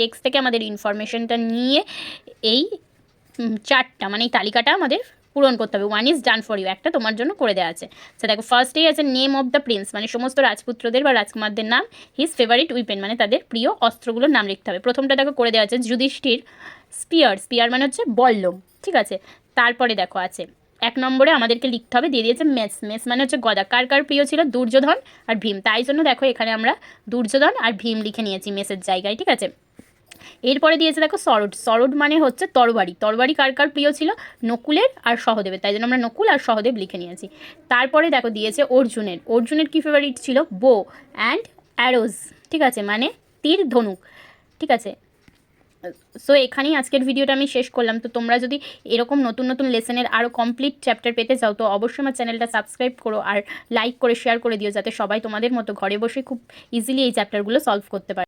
Text থেকে আমাদের ইনফরমেশনটা নিয়ে এই চার্টটা মানে এই তালিকাটা আমাদের পূরণ করতে হবে। 1 ইজ ডান ফর ইউ, একটা তোমার জন্য করে দেওয়া আছে। সো দেখো ফার্স্টেই আছে নেম অফ দ্য প্রিন্স, মানে সমস্ত রাজপুত্রদের বা রাজকুমারদের নাম, হিজ ফেভারিট উইপেন মানে তাদের প্রিয় অস্ত্রগুলোর নাম লিখতে হবে। প্রথমটা দেখো করে দেওয়া আছে যুধিষ্ঠির স্পিয়ার, স্পিয়ার মানে হচ্ছে বল্লম, ঠিক আছে। তারপরে দেখো আছে 1 নম্বরে আমাদেরকে লিখতে হবে, দিয়ে দিয়েছে মেস, মেস মানে হচ্ছে গদা। কার কার প্রিয় ছিল? দুর্যোধন আর ভীম, তাই জন্য দেখো এখানে আমরা দুর্যোধন আর ভীম লিখে নিয়েছি মেসের জায়গায়, ঠিক আছে। এরপরে দিয়েছে দেখো সরোড, সরোড মানে হচ্ছে তরবারি, তরবারি কার কার প্রিয় ছিল? নকুলের আর সহদেবের, তাই জন্য আমরা নকুল আর সহদেব লিখে নিয়েছি। তারপরে দেখো দিয়েছে অর্জুনের, অর্জুনের কি ফেভারিট ছিল? বো অ্যান্ড অ্যারোজ, ঠিক আছে, মানে তীর ধনুক, ঠিক আছে। সো এখানেই আজকের ভিডিওটা আমি শেষ করলাম। তো তোমরা যদি এরকম নতুন নতুন লেসনের আরও কমপ্লিট চ্যাপ্টার পেতে চাও তো অবশ্যই আমার চ্যানেলটা সাবস্ক্রাইব করো আর লাইক করে শেয়ার করে দিও, যাতে সবাই তোমাদের মতো ঘরে বসে খুব ইজিলি এই চ্যাপ্টারগুলো সলভ করতে পারে।